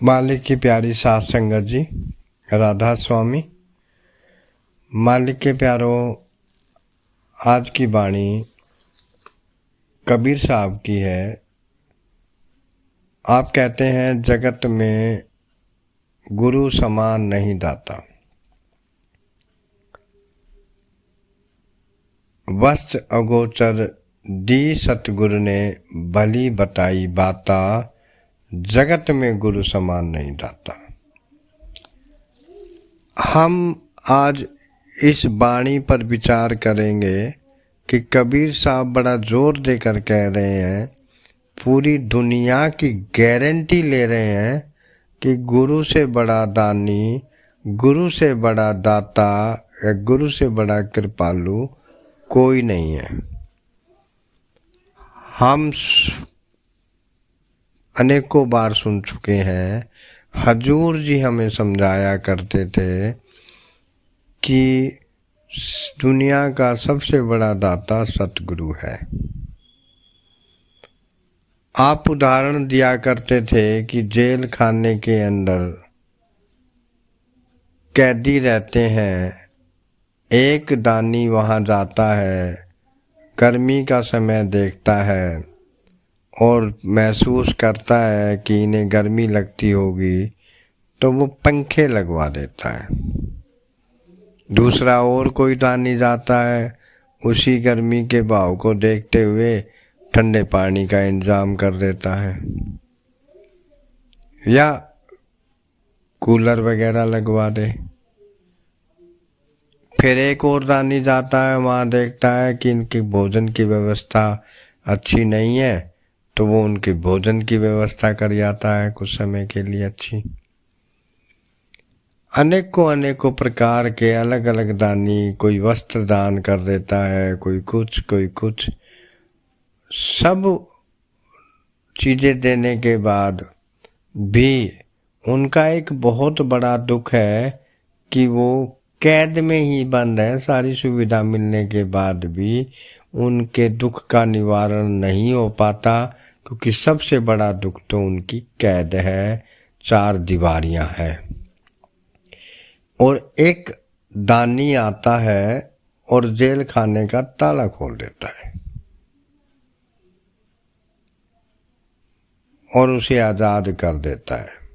मालिक की प्यारी सात संगत जी, राधा स्वामी। मालिक के प्यारो, आज की वाणी कबीर साहब की है। आप कहते हैं जगत में गुरु समान नहीं दाता, वस्त्र अगोचर दी सतगुरु ने भली बताई बाता, जगत में गुरु समान नहीं दाता। हम आज इस वाणी पर विचार करेंगे कि कबीर साहब बड़ा जोर देकर कह रहे हैं, पूरी दुनिया की गारंटी ले रहे हैं कि गुरु से बड़ा दानी, गुरु से बड़ा दाता या गुरु से बड़ा कृपालु कोई नहीं है। हम अनेकों बार सुन चुके हैं, हजूर जी हमें समझाया करते थे कि दुनिया का सबसे बड़ा दाता सतगुरु है। आप उदाहरण दिया करते थे कि जेल खाने के अंदर कैदी रहते हैं, एक दानी वहाँ जाता है, गर्मी का समय देखता है और महसूस करता है कि इन्हें गर्मी लगती होगी तो वो पंखे लगवा देता है। दूसरा और कोई दानी जाता है, उसी गर्मी के भाव को देखते हुए ठंडे पानी का इंतजाम कर देता है या कूलर वगैरह लगवा दे। फिर एक और दानी जाता है, वहाँ देखता है कि इनकी भोजन की व्यवस्था अच्छी नहीं है तो वो उनकी भोजन की व्यवस्था कर जाता है कुछ समय के लिए अच्छी। अनेकों प्रकार के अलग अलग दानी, कोई वस्त्र दान कर देता है, कोई कुछ। सब चीज़ें देने के बाद भी उनका एक बहुत बड़ा दुख है कि वो कैद में ही बंद है। सारी सुविधा मिलने के बाद भी उनके दुख का निवारण नहीं हो पाता, क्योंकि सबसे बड़ा दुख तो उनकी कैद है, चार दीवारियां हैं। और एक दानी आता है और जेल खाने का ताला खोल देता है और उसे आज़ाद कर देता है।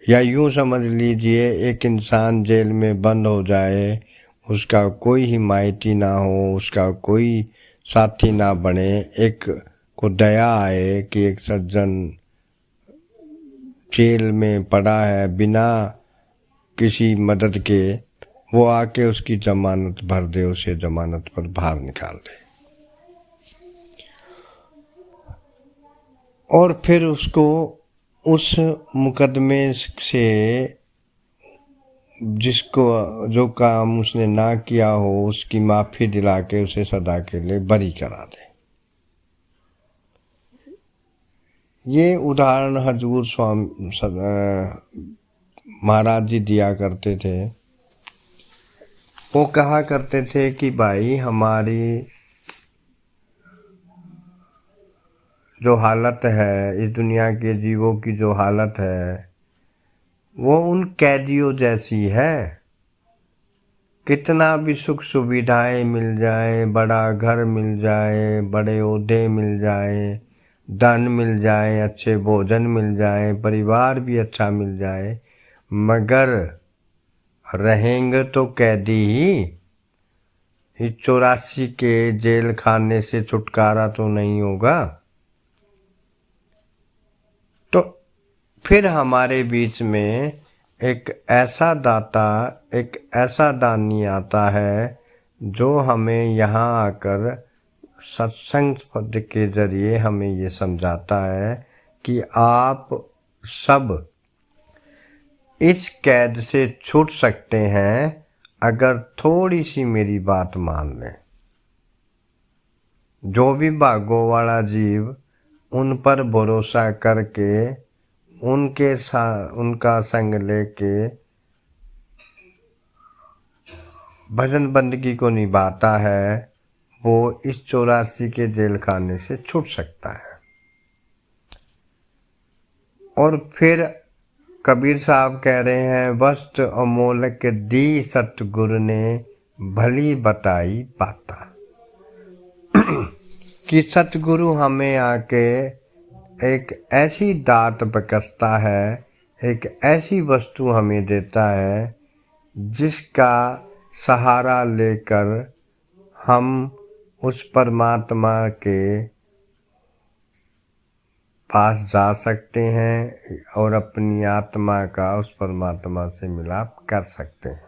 या यूँ समझ लीजिए, एक इंसान जेल में बंद हो जाए, उसका कोई हिमायती ना हो, उसका कोई साथी ना बने, एक को दया आए कि एक सज्जन जेल में पड़ा है बिना किसी मदद के, वो आके उसकी जमानत भर दे, उसे जमानत पर बाहर निकाल दे और फिर उसको उस मुकदमे से जिसको जो काम उसने ना किया हो उसकी माफ़ी दिला के उसे सदा के लिए बरी करा दे। ये उदाहरण हजूर स्वामी महाराज जी दिया करते थे। वो कहा करते थे कि भाई, हमारी जो हालत है, इस दुनिया के जीवों की जो हालत है, वो उन कैदियों जैसी है। कितना भी सुख सुविधाएं मिल जाए, बड़ा घर मिल जाए, बड़े ओहदे मिल जाए, धन मिल जाए, अच्छे भोजन मिल जाए, परिवार भी अच्छा मिल जाए, मगर रहेंगे तो कैदी ही। इस 84 के जेल खाने से छुटकारा तो नहीं होगा। तो फिर हमारे बीच में एक ऐसा दाता, एक ऐसा दानी आता है जो हमें यहाँ आकर सत्संग पद के जरिए हमें ये समझाता है कि आप सब इस कैद से छूट सकते हैं अगर थोड़ी सी मेरी बात मान लें। जो भी भागों वाला जीव उन पर भरोसा करके उनका संग लेके भजन बंदगी को निभाता है, वो इस 84 के जेल खाने से छूट सकता है। और फिर कबीर साहब कह रहे हैं, वस्त्र अमोलक दी सतगुरु ने भली बताई बाता। कि सतगुरु हमें आके एक ऐसी दात बकसता है, एक ऐसी वस्तु हमें देता है जिसका सहारा लेकर हम उस परमात्मा के पास जा सकते हैं और अपनी आत्मा का उस परमात्मा से मिलाप कर सकते हैं।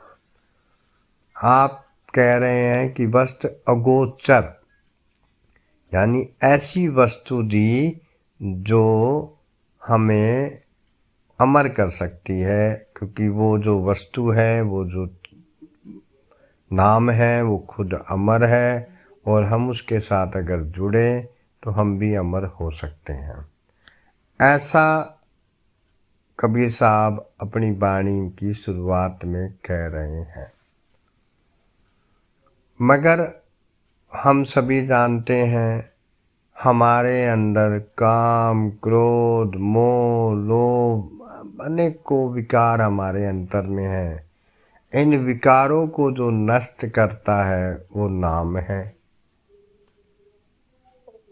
आप कह रहे हैं कि वस्त्र अगोचर, यानी ऐसी वस्तु दी जो हमें अमर कर सकती है, क्योंकि वो जो वस्तु है, वो जो नाम है, वो खुद अमर है और हम उसके साथ अगर जुड़े तो हम भी अमर हो सकते हैं। ऐसा कबीर साहब अपनी वाणी की शुरुआत में कह रहे हैं। मगर हम सभी जानते हैं हमारे अंदर काम, क्रोध, मोह, लोभ अनेकों विकार हमारे अंतर में हैं। इन विकारों को जो नष्ट करता है वो नाम है।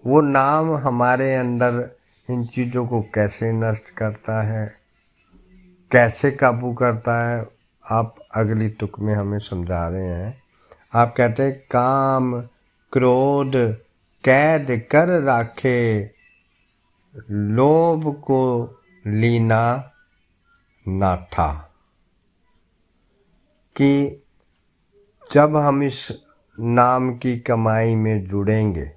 वो नाम हमारे अंदर इन चीज़ों को कैसे नष्ट करता है, कैसे काबू करता है, आप अगली तुक में हमें समझा रहे हैं। आप कहते हैं, काम क्रोध कैद कर राखे, लोभ को लीना ना था। कि जब हम इस नाम की कमाई में जुड़ेंगे,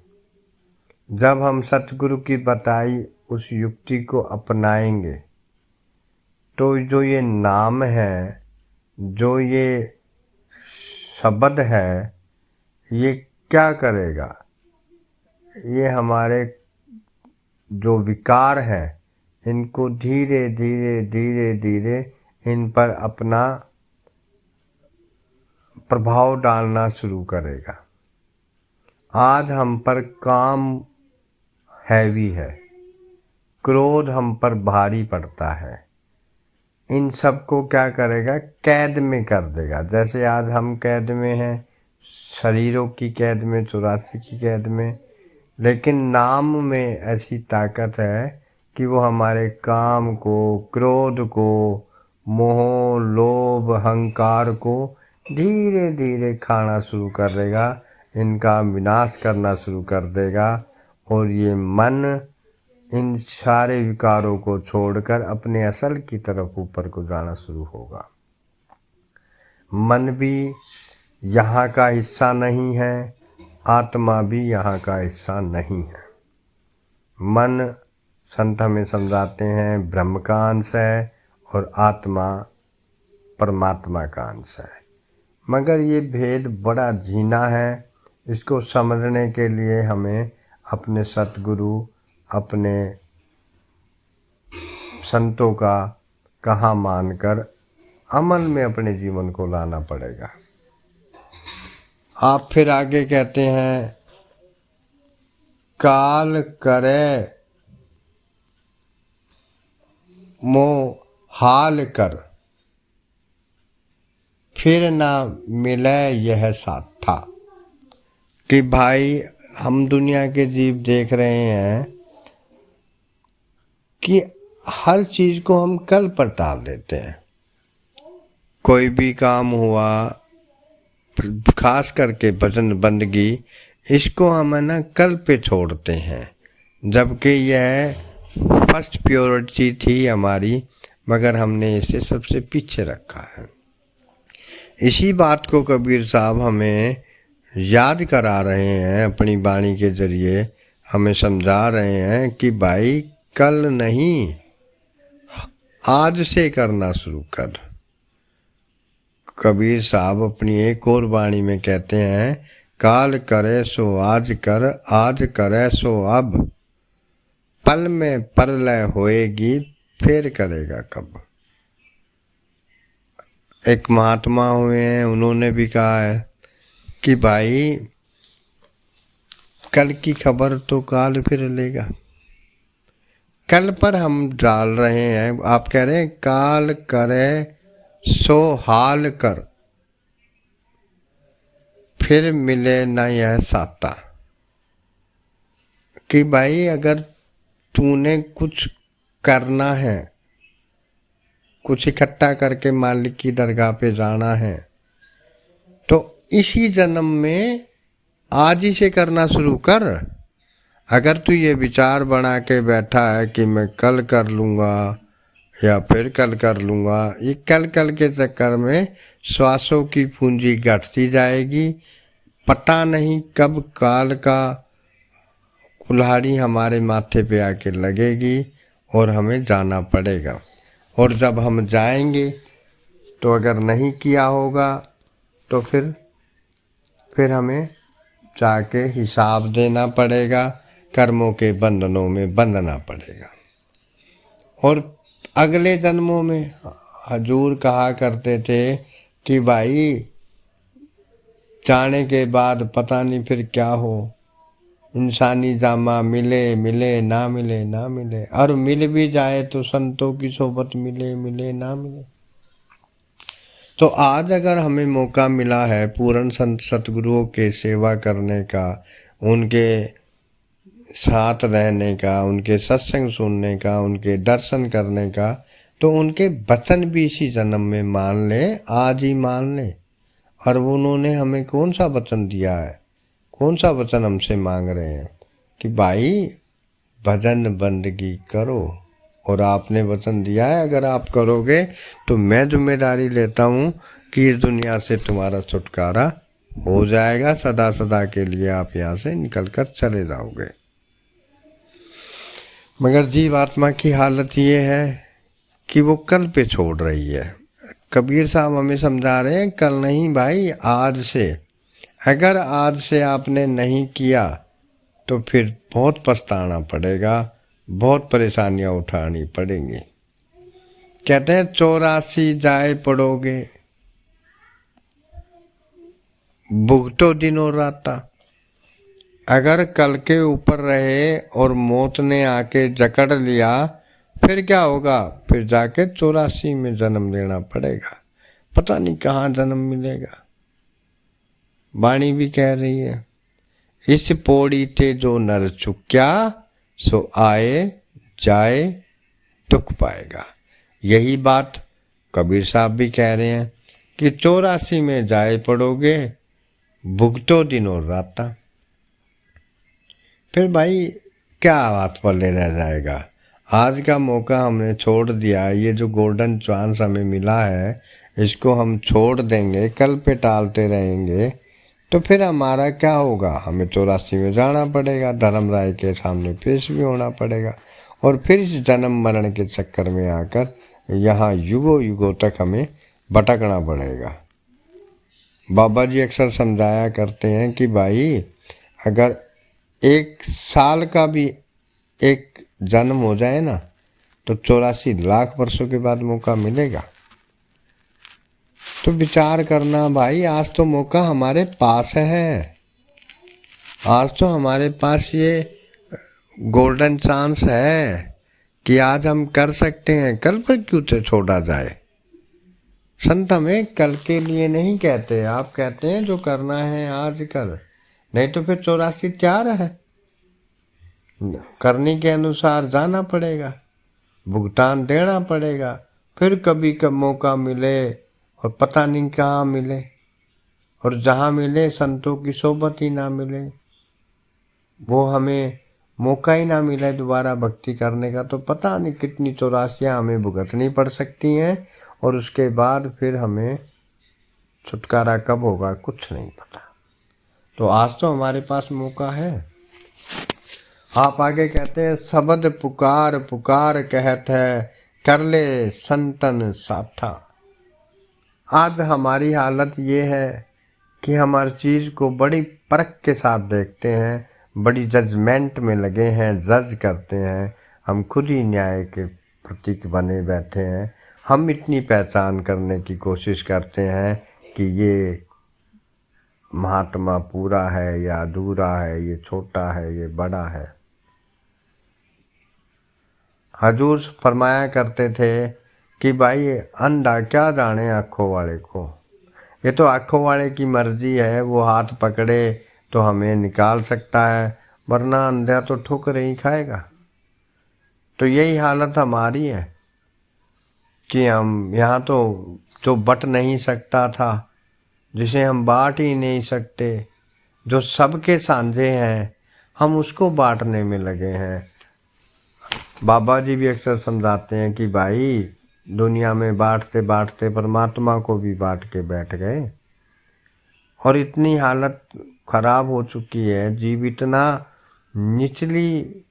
जब हम सतगुरु की बताई उस युक्ति को अपनाएंगे, तो जो ये नाम है, जो ये शब्द है, ये क्या करेगा? ये हमारे जो विकार हैं इनको धीरे धीरे धीरे धीरे इन पर अपना प्रभाव डालना शुरू करेगा। आज हम पर काम हैवी है, क्रोध हम पर भारी पड़ता है, इन सब को क्या करेगा? कैद में कर देगा। जैसे आज हम कैद में हैं, शरीरों की कैद में, 84 की कैद में, लेकिन नाम में ऐसी ताकत है कि वो हमारे काम को, क्रोध को, मोह, लोभ, अहंकार को धीरे धीरे खाना शुरू कर देगा, इनका विनाश करना शुरू कर देगा और ये मन इन सारे विकारों को छोड़कर अपने असल की तरफ ऊपर को जाना शुरू होगा। मन भी यहाँ का हिस्सा नहीं है, आत्मा भी यहाँ का हिस्सा नहीं है। मन, संत हमें समझाते हैं, ब्रह्म का अंश है और आत्मा परमात्मा का अंश है। मगर ये भेद बड़ा झीना है। इसको समझने के लिए हमें अपने सतगुरु, अपने संतों का कहा मानकर अमल में अपने जीवन को लाना पड़ेगा। आप फिर आगे कहते हैं, काल करे मोह हाल कर, फिर ना मिले यह साथा। कि भाई हम दुनिया के जीव देख रहे हैं कि हर चीज़ को हम कल पर टाल देते हैं। कोई भी काम हुआ, खास करके भजन बंदगी, इसको हम है ना कल पे छोड़ते हैं, जबकि यह फर्स्ट प्योरिटी थी हमारी, मगर हमने इसे सबसे पीछे रखा है। इसी बात को कबीर साहब हमें याद करा रहे हैं, अपनी वाणी के जरिए हमें समझा रहे हैं कि भाई कल नहीं, आज से करना शुरू कर। कबीर साहब अपनी एक और वाणी में कहते हैं, काल करे सो आज कर, आज करे सो अब, पल में परलय होएगी, फिर करेगा कब। एक महात्मा हुए हैं, उन्होंने भी कहा है कि भाई कल की खबर तो काल फिर लेगा। कल पर हम डाल रहे हैं। आप कह रहे हैं काल करे सो हाल कर, फिर मिले न यह साता। कि भाई अगर तूने कुछ करना है, कुछ इकट्ठा करके मालिक की दरगाह पे जाना है, तो इसी जन्म में आज ही से करना शुरू कर। अगर तू ये विचार बना के बैठा है कि मैं कल कर लूँगा या फिर कल कर लूँगा, ये कल कल के चक्कर में श्वासों की पूंजी घटती जाएगी। पता नहीं कब काल का कुल्हाड़ी हमारे माथे पे आके लगेगी और हमें जाना पड़ेगा। और जब हम जाएंगे तो अगर नहीं किया होगा तो फिर हमें जाके हिसाब देना पड़ेगा, कर्मों के बंधनों में बंधना पड़ेगा। और अगले जन्मों में हजूर कहा करते थे कि भाई जाने के बाद पता नहीं फिर क्या हो, इंसानी जामा मिले मिले ना मिले ना मिले, और मिल भी जाए तो संतों की सोबत मिले मिले ना मिले। तो आज अगर हमें मौका मिला है पूर्ण संत सतगुरुओं के सेवा करने का, उनके साथ रहने का, उनके सत्संग सुनने का, उनके दर्शन करने का, तो उनके वचन भी इसी जन्म में मान ले, आज ही मान ले। और उन्होंने हमें कौन सा वचन दिया है, कौन सा वचन हमसे मांग रहे हैं कि भाई भजन बंदगी करो। और आपने वचन दिया है अगर आप करोगे तो मैं जिम्मेदारी लेता हूँ कि इस दुनिया से तुम्हारा छुटकारा हो जाएगा, सदा सदा के लिए आप यहाँ से निकल कर चले जाओगे। मगर जीवात्मा की हालत ये है कि वो कल पे छोड़ रही है। कबीर साहब हमें समझा रहे हैं कल नहीं भाई, आज से। अगर आज से आपने नहीं किया तो फिर बहुत पछताना पड़ेगा, बहुत परेशानियां उठानी पड़ेंगी। कहते हैं 84 जाए पड़ोगे, भुगतो दिनों राता। अगर कल के ऊपर रहे और मौत ने आके जकड़ लिया फिर क्या होगा, फिर जाके 84 में जन्म लेना पड़ेगा, पता नहीं कहाँ जन्म मिलेगा। वाणी भी कह रही है इस पौड़ी थे जो नर चुक्या, सो आए जाए दुख पाएगा। यही बात कबीर साहब भी कह रहे हैं कि 84 में जाए पड़ोगे, भुगतो दिनों राता। फिर भाई क्या बात पल्ले रह जाएगा। आज का मौका हमने छोड़ दिया, ये जो गोल्डन चांस हमें मिला है इसको हम छोड़ देंगे, कल पे टालते रहेंगे तो फिर हमारा क्या होगा। हमें 84 में जाना पड़ेगा, धर्मराय के सामने पेश भी होना पड़ेगा, और फिर इस जन्म मरण के चक्कर में आकर यहाँ युगों युगों तक हमें भटकना पड़ेगा। बाबा जी अक्सर समझाया करते हैं कि भाई अगर 1 साल का भी एक जन्म हो जाए ना तो 84 लाख वर्षों के बाद मौका मिलेगा। तो विचार करना भाई, आज तो मौका हमारे पास है, आज तो हमारे पास ये गोल्डन चांस है कि आज हम कर सकते हैं, कल पर क्यों छोड़ा जाए। संत हमें कल के लिए नहीं कहते, आप कहते हैं जो करना है आज कर, नहीं तो फिर 84 तैयार है, करने के अनुसार जाना पड़ेगा, भुगतान देना पड़ेगा। फिर कभी कब मौका मिले और पता नहीं कहाँ मिले, और जहाँ मिले संतों की सोबत ही ना मिले, वो हमें मौका ही ना मिले दोबारा भक्ति करने का, तो पता नहीं कितनी 84 हमें भुगतनी पड़ सकती हैं। और उसके बाद फिर हमें छुटकारा कब होगा कुछ नहीं पता। तो आज तो हमारे पास मौका है। आप आगे कहते हैं शब्द पुकार पुकार कहत है, कर ले संतन साथा। आज हमारी हालत ये है कि हम हर चीज़ को बड़ी परख के साथ देखते हैं, बड़ी जजमेंट में लगे हैं, जज करते हैं, हम खुद ही न्याय के प्रतीक बने बैठे हैं। हम इतनी पहचान करने की कोशिश करते हैं कि ये महात्मा पूरा है या अधूरा है, ये छोटा है, ये बड़ा है। हजूर फरमाया करते थे कि भाई अंधा क्या जाने आँखों वाले को, ये तो आँखों वाले की मर्जी है, वो हाथ पकड़े तो हमें निकाल सकता है, वरना अंधा तो ठोकर ही खाएगा। तो यही हालत हमारी है कि हम यहाँ तो जो बट नहीं सकता था, जिसे हम बांट ही नहीं सकते, जो सबके साझे हैं, हम उसको बांटने में लगे हैं। बाबा जी भी अक्सर समझाते हैं कि भाई दुनिया में बांटते बांटते परमात्मा को भी बांट के बैठ गए, और इतनी हालत खराब हो चुकी है, जीव इतना निचली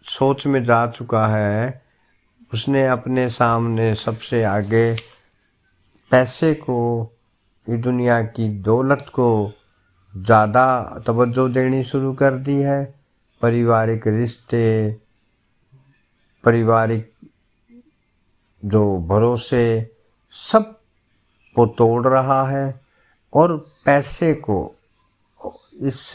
सोच में जा चुका है, उसने अपने सामने सबसे आगे पैसे को, ये दुनिया की दौलत को ज़्यादा तवज्जो देनी शुरू कर दी है। पारिवारिक रिश्ते, पारिवारिक जो भरोसे, सब वो तोड़ रहा है, और पैसे को, इस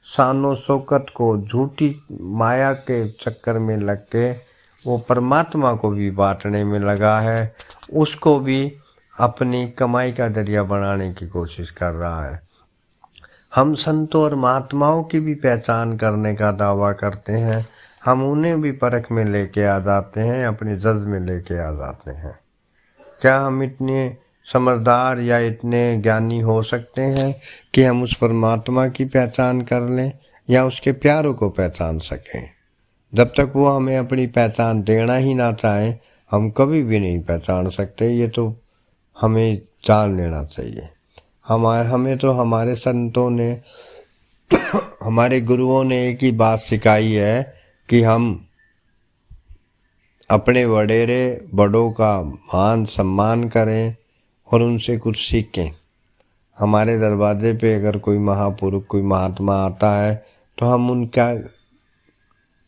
शानो शौकत को झूठी माया के चक्कर में लग के वो परमात्मा को भी बांटने में लगा है, उसको भी अपनी कमाई का जरिया बनाने की कोशिश कर रहा है। हम संतों और महात्माओं की भी पहचान करने का दावा करते हैं, हम उन्हें भी परख में लेके आ जाते हैं, अपनी जज में लेके आ जाते हैं। क्या हम इतने समझदार या इतने ज्ञानी हो सकते हैं कि हम उस परमात्मा की पहचान कर लें या उसके प्यारों को पहचान सकें? जब तक वो हमें अपनी पहचान देना ही ना चाहे, हम कभी भी नहीं पहचान सकते। ये तो हमें जान लेना चाहिए। हमें तो हमारे संतों ने हमारे गुरुओं ने एक ही बात सिखाई है कि हम अपने वडेरे बड़ों का मान सम्मान करें और उनसे कुछ सीखें। हमारे दरवाजे पे अगर कोई महापुरुष, कोई महात्मा आता है तो हम उनका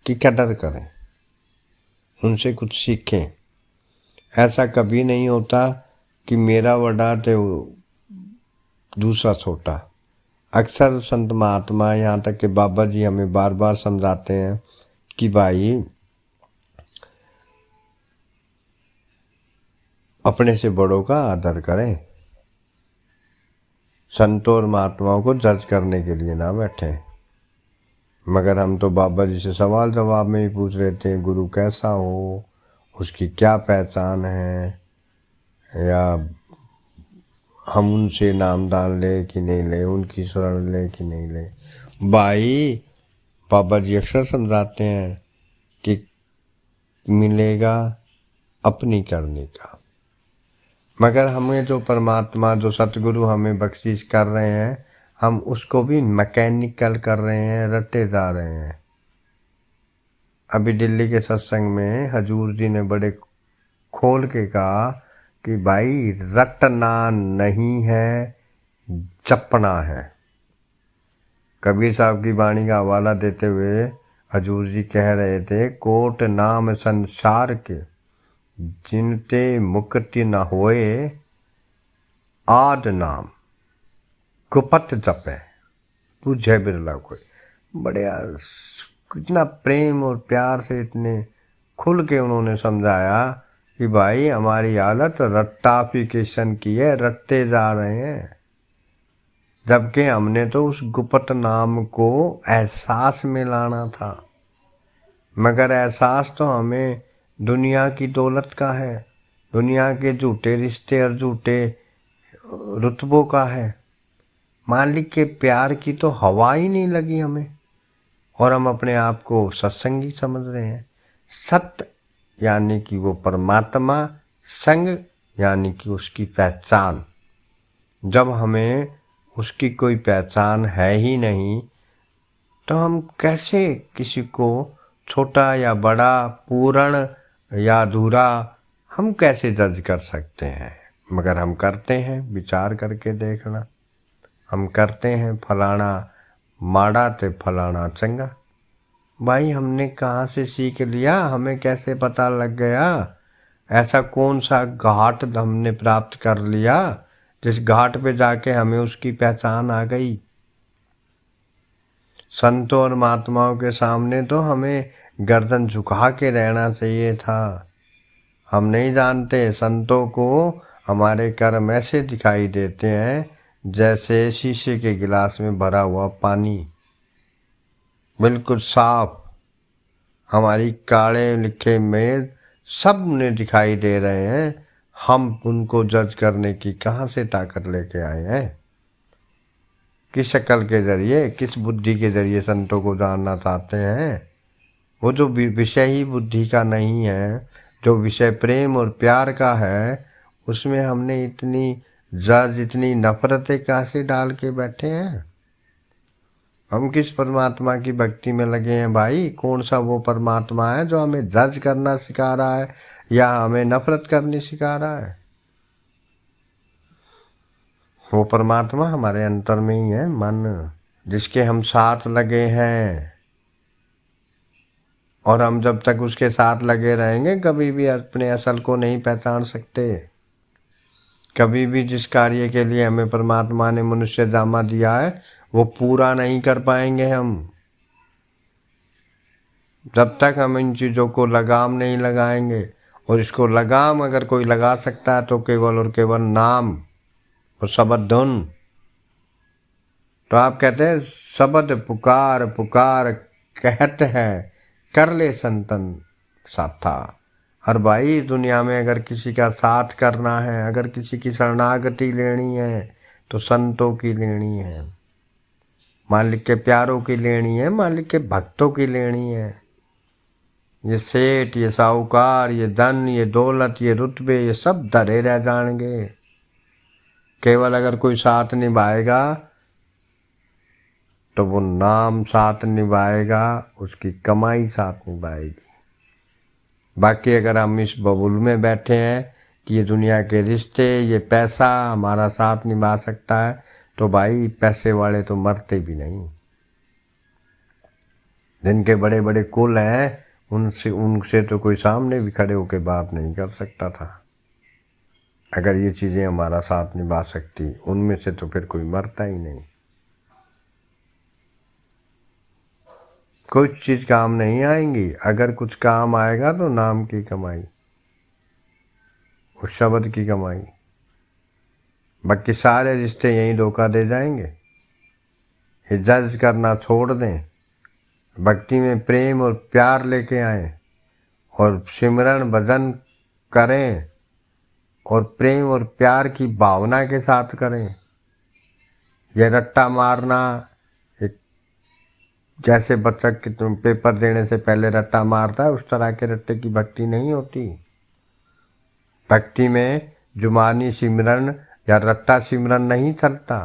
की कदर करें, उनसे कुछ सीखें। ऐसा कभी नहीं होता कि मेरा बड़ा तो दूसरा छोटा। अक्सर संत महात्मा, यहाँ तक कि बाबा जी हमें बार बार समझाते हैं कि भाई अपने से बड़ों का आदर करें, संतों और महात्माओं को जज करने के लिए ना बैठें। मगर हम तो बाबा जी से सवाल जवाब में ही पूछ रहे थे, गुरु कैसा हो, उसकी क्या पहचान है, या हम उनसे नामदान ले कि नहीं ले, उनकी शरण ले कि नहीं ले। भाई बाबा जी अक्सर समझाते हैं कि मिलेगा अपनी करनी का। मगर हमें जो परमात्मा, जो सतगुरु हमें बख्शीश कर रहे हैं, हम उसको भी मैकेनिकल कर रहे हैं, रटे जा रहे हैं। अभी दिल्ली के सत्संग में हजूर जी ने बड़े खोल के कहा कि भाई रटना नहीं है, जपना है। कबीर साहब की वाणी का हवाला देते हुए हजूर जी कह रहे थे, कोट नाम संसार के जिनते मुक्ति न होए, आद नाम गुपत जपे पूछे बिरला कोई। बड़े कितना प्रेम और प्यार से, इतने खुल के उन्होंने समझाया कि भाई हमारी हालत रट्टाफिकेशन की है, रटते जा रहे हैं, जबकि हमने तो उस गुपत नाम को एहसास में लाना था। मगर एहसास तो हमें दुनिया की दौलत का है, दुनिया के झूठे रिश्ते और झूठे रुतबों का है। मालिक के प्यार की तो हवा ही नहीं लगी हमें, और हम अपने आप को सत्संगी समझ रहे हैं। सत्य यानी कि वो परमात्मा, संग यानी कि उसकी पहचान। जब हमें उसकी कोई पहचान है ही नहीं, तो हम कैसे किसी को छोटा या बड़ा, पूर्ण या अधूरा, हम कैसे जज कर सकते हैं? मगर हम करते हैं। विचार करके देखना, हम करते हैं फलाना माड़ा ते फलाना चंगा। भाई हमने कहाँ से सीख लिया, हमें कैसे पता लग गया? ऐसा कौन सा घाट हमने प्राप्त कर लिया जिस घाट पे जाके हमें उसकी पहचान आ गई? संतों और महात्माओं के सामने तो हमें गर्दन झुका के रहना चाहिए था। हम नहीं जानते, संतों को हमारे कर्म ऐसे दिखाई देते हैं जैसे शीशे के गिलास में भरा हुआ पानी, बिल्कुल साफ। हमारी काले लिखे मेल सब ने दिखाई दे रहे हैं। हम उनको जज करने की कहाँ से ताकत लेके आए हैं? किस अकल के जरिए, किस बुद्धि के जरिए संतों को जानना चाहते हैं? वो जो विषय ही बुद्धि का नहीं है, जो विषय प्रेम और प्यार का है, उसमें हमने इतनी जज, इतनी नफरतें कैसे डाल के बैठे हैं? हम किस परमात्मा की भक्ति में लगे हैं भाई? कौन सा वो परमात्मा है जो हमें जज करना सिखा रहा है या हमें नफरत करनी सिखा रहा है? वो परमात्मा हमारे अंतर में ही है, मन, जिसके हम साथ लगे हैं। और हम जब तक उसके साथ लगे रहेंगे कभी भी अपने असल को नहीं पहचान सकते। कभी भी जिस कार्य के लिए हमें परमात्मा ने मनुष्य जामा दिया है वो पूरा नहीं कर पाएंगे हम, जब तक हम इन चीज़ों को लगाम नहीं लगाएंगे। और इसको लगाम अगर कोई लगा सकता है तो केवल और केवल नाम और शब्द धुन। तो आप कहते हैं शब्द पुकार पुकार कहते हैं, कर ले संतन साथा। और भाई दुनिया में अगर किसी का साथ करना है, अगर किसी की शरणागति लेनी है तो संतों की लेनी है, मालिक के प्यारों की लेनी है, मालिक के भक्तों की लेनी है। ये सेठ, ये साहूकार, ये धन, ये दौलत, ये रुतबे, ये सब धरे रह जाएंगे। केवल अगर कोई साथ निभाएगा तो वो नाम साथ निभाएगा, उसकी कमाई साथ निभाएगी। बाकी अगर हम इस बबुल में बैठे हैं कि ये दुनिया के रिश्ते, ये पैसा हमारा साथ निभा सकता है, तो भाई पैसे वाले तो मरते भी नहीं। जिनके बड़े बड़े कुल हैं उनसे तो कोई सामने भी खड़े होकर बात नहीं कर सकता था। अगर ये चीज़ें हमारा साथ निभा सकती, उनमें से तो फिर कोई मरता ही नहीं। कुछ चीज़ काम नहीं आएंगी, अगर कुछ काम आएगा तो नाम की कमाई, उस शब्द की कमाई। बाकी सारे रिश्ते यहीं धोखा दे जाएंगे। ये जज करना छोड़ दें, भक्ति में प्रेम और प्यार लेके आएं और सिमरन भजन करें और प्रेम और प्यार की भावना के साथ करें। यह रट्टा मारना, जैसे बच्चा पेपर देने से पहले रट्टा मारता है, उस तरह के रट्टे की भक्ति नहीं होती। भक्ति में जुबानी सिमरन या रट्टा सिमरन नहीं चलता,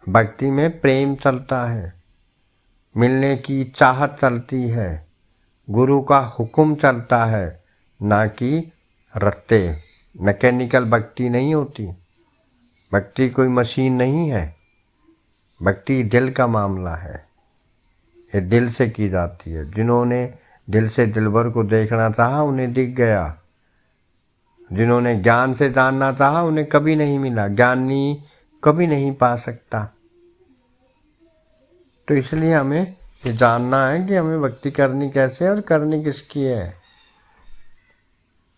भक्ति में प्रेम चलता है, मिलने की चाहत चलती है, गुरु का हुक्म चलता है, ना कि रट्टे। मैकेनिकल भक्ति नहीं होती। भक्ति कोई मशीन नहीं है, भक्ति दिल का मामला है। ये दिल से की जाती है। जिन्होंने दिल से दिलबर को देखना चाहा उन्हें दिख गया, जिन्होंने ज्ञान से जानना चाहा उन्हें कभी नहीं मिला। ज्ञानी कभी नहीं पा सकता। तो इसलिए हमें ये जानना है कि हमें भक्ति करनी कैसे और करनी किसकी है।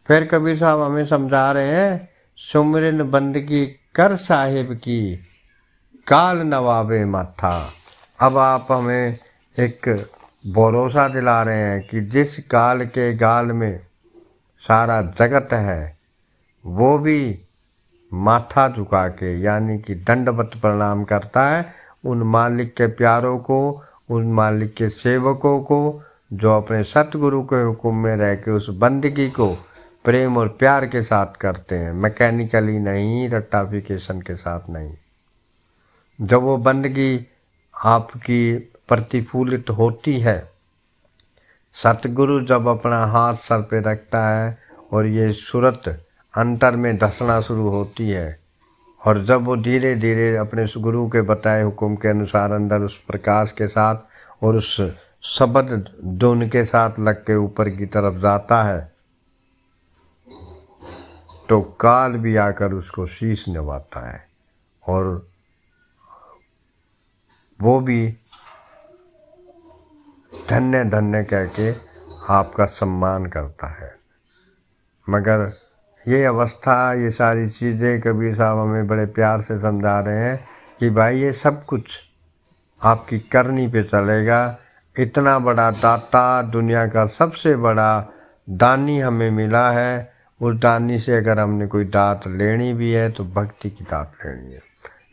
फिर कबीर साहब हमें समझा रहे हैं, सुमरिन बंदगी कर साहिब की, काल नवाबे माथा। अब आप हमें एक भरोसा दिला रहे हैं कि जिस काल के गाल में सारा जगत है, वो भी माथा झुका के यानी कि दंडवत प्रणाम करता है उन मालिक के प्यारों को, उन मालिक के सेवकों को जो अपने सतगुरु के हुक्म में रह के उस बंदगी को प्रेम और प्यार के साथ करते हैं, मैकेनिकली नहीं, रट्टाफिकेशन के साथ नहीं। जब वो बंदगी आपकी प्रतिफूलित होती है, सतगुरु जब अपना हाथ सर पे रखता है और ये सूरत अंतर में धसना शुरू होती है, और जब वो धीरे धीरे अपने गुरु के बताए हुक्म के अनुसार अंदर उस प्रकाश के साथ और उस शब्द धुन के साथ लग के ऊपर की तरफ जाता है, तो काल भी आकर उसको शीश नवाता है और वो भी धन्य धन्य कह के आपका सम्मान करता है। मगर ये अवस्था, ये सारी चीज़ें कबीर साहब हमें बड़े प्यार से समझा रहे हैं कि भाई ये सब कुछ आपकी करनी पे चलेगा। इतना बड़ा दाता, दुनिया का सबसे बड़ा दानी हमें मिला है। उस दानी से अगर हमने कोई दात लेनी भी है तो भक्ति की दात लेनी है।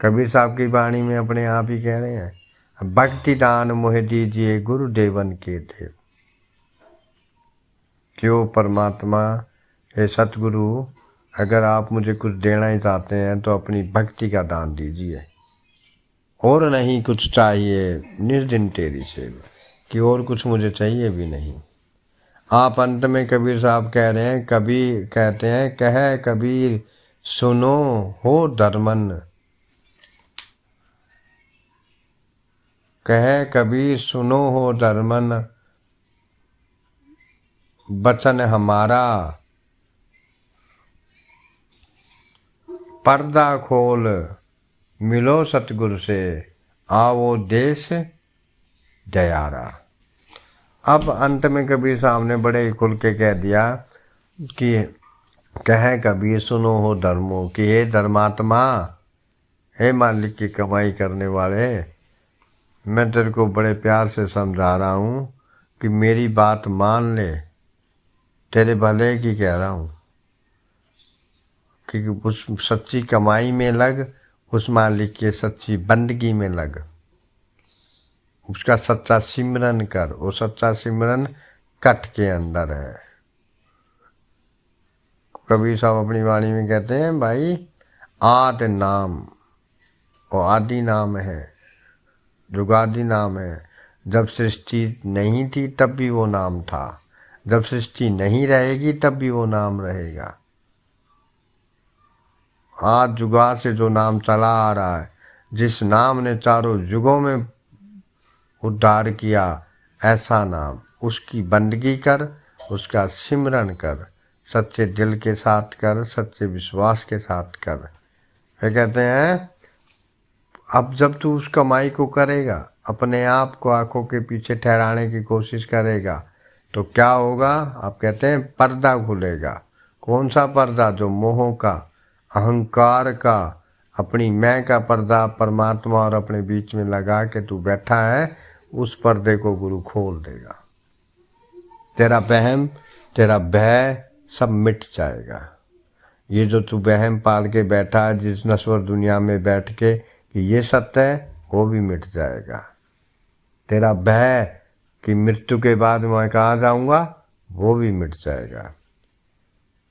कबीर साहब की वाणी में अपने आप ही कह रहे हैं, भक्ति दान मोहे दीजिए गुरुदेवन के देव। क्यों परमात्मा, हे सतगुरु, अगर आप मुझे कुछ देना ही चाहते हैं तो अपनी भक्ति का दान दीजिए, और नहीं कुछ चाहिए। निर्दिन तेरी सेवा, कि और कुछ मुझे चाहिए भी नहीं। आप अंत में कबीर साहब कह रहे हैं, कबीर कहते हैं, कह कबीर सुनो हो धर्मन, कह कबीर सुनो हो धर्मन, वचन हमारा पर्दा खोल, मिलो सतगुरु से आओ देश दयारा। अब अंत में कबीर साहब ने बड़े खुल के कह दिया कि कह कबीर सुनो हो धर्मो, कि हे धर्मात्मा, हे मालिक की कमाई करने वाले, मैं तेरे को बड़े प्यार से समझा रहा हूँ कि मेरी बात मान ले, तेरे भले की कह रहा हूँ कि उस सच्ची कमाई में लग, उस मालिक के सच्ची बंदगी में लग, उसका सच्चा सिमरन कर। वो सच्चा सिमरन कट के अंदर है। कबीर साहब अपनी वाणी में कहते हैं, भाई आदि नाम, वो आदि नाम है, जुगादि नाम है। जब सृष्टि नहीं थी तब भी वो नाम था, जब सृष्टि नहीं रहेगी तब भी वो नाम रहेगा। आज जुगा से जो नाम चला आ रहा है, जिस नाम ने चारों युगों में उद्धार किया, ऐसा नाम, उसकी बंदगी कर, उसका सिमरन कर, सच्चे दिल के साथ कर, सच्चे विश्वास के साथ कर। वे कहते हैं, अब जब तू उस कमाई को करेगा, अपने आप को आंखों के पीछे ठहराने की कोशिश करेगा, तो क्या होगा? आप कहते हैं पर्दा खुलेगा। कौन सा पर्दा? जो मोह का, अहंकार का, अपनी मैं का पर्दा परमात्मा और अपने बीच में लगा के तू बैठा है, उस पर्दे को गुरु खोल देगा। तेरा वहम, तेरा भय सब मिट जाएगा। ये जो तू वहम पाल के बैठा है जिस नश्वर दुनिया में बैठ के कि ये सत्य है, वो भी मिट जाएगा। तेरा भय कि मृत्यु के बाद मैं कहाँ जाऊँगा, वो भी मिट जाएगा।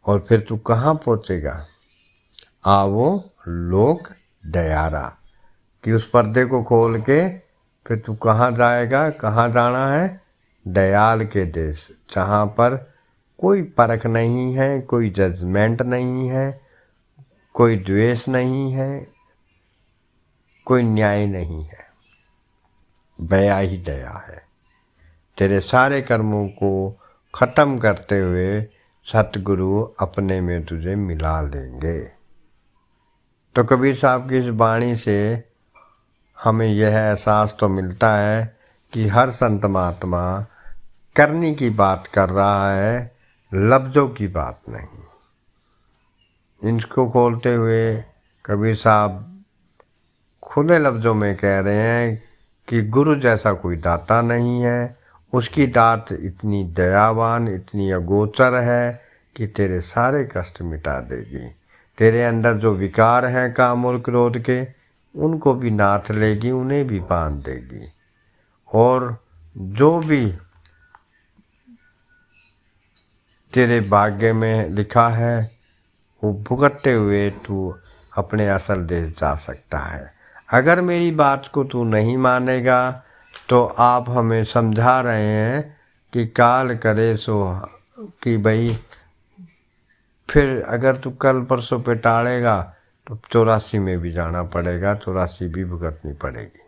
और फिर तू कहाँ पहुँचेगा? आवो लोक दयारा, कि उस पर्दे को खोल के फिर तू कहाँ जाएगा? कहाँ जाना है? दयाल के देश, जहाँ पर कोई परख नहीं है, कोई जजमेंट नहीं है, कोई द्वेष नहीं है, कोई न्याय नहीं है, दया ही दया है। तेरे सारे कर्मों को खत्म करते हुए सतगुरु अपने में तुझे मिला लेंगे। तो कबीर साहब की इस वाणी से हमें यह एहसास तो मिलता है कि हर संत महात्मा करनी की बात कर रहा है, लफ्ज़ों की बात नहीं। इनको खोलते हुए कबीर साहब खुले लफ्ज़ों में कह रहे हैं कि गुरु जैसा कोई दाता नहीं है। उसकी दात इतनी दयावान, इतनी अगोचर है कि तेरे सारे कष्ट मिटा देगी। तेरे अंदर जो विकार हैं काम और क्रोध के, उनको भी नाथ लेगी, उन्हें भी बांध देगी। और जो भी तेरे भाग्य में लिखा है वो भुगतते हुए तू अपने असल देश जा सकता है। अगर मेरी बात को तू नहीं मानेगा तो आप हमें समझा रहे हैं कि काल करे सो, कि भाई फिर अगर तू कल परसों पे टालेगा तो 84 में भी जाना पड़ेगा, 84 भी भुगतनी पड़ेगी।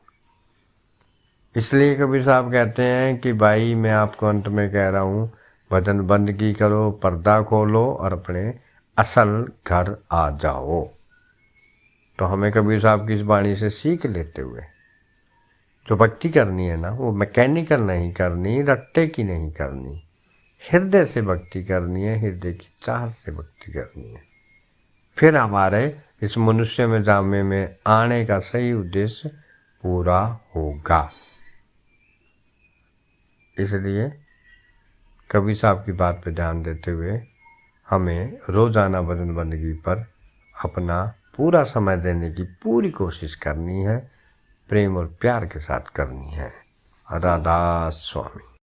इसलिए कबीर साहब कहते हैं कि भाई मैं आपको अंत में कह रहा हूँ, भजन बंदगी करो, पर्दा खोलो और अपने असल घर आ जाओ। तो हमें कबीर साहब की इस वाणी से सीख लेते हुए जो भक्ति करनी है ना, वो मैकेनिकल नहीं करनी, रट्टे की नहीं करनी, हृदय से भक्ति करनी है, हृदय की चाहत से भक्ति करनी है। फिर हमारे इस मनुष्य में जामे में आने का सही उद्देश्य पूरा होगा। इसलिए कबीर साहब की बात पर ध्यान देते हुए हमें रोजाना भजन बंदगी पर अपना पूरा समय देने की पूरी कोशिश करनी है, प्रेम और प्यार के साथ करनी है। राधा स्वामी।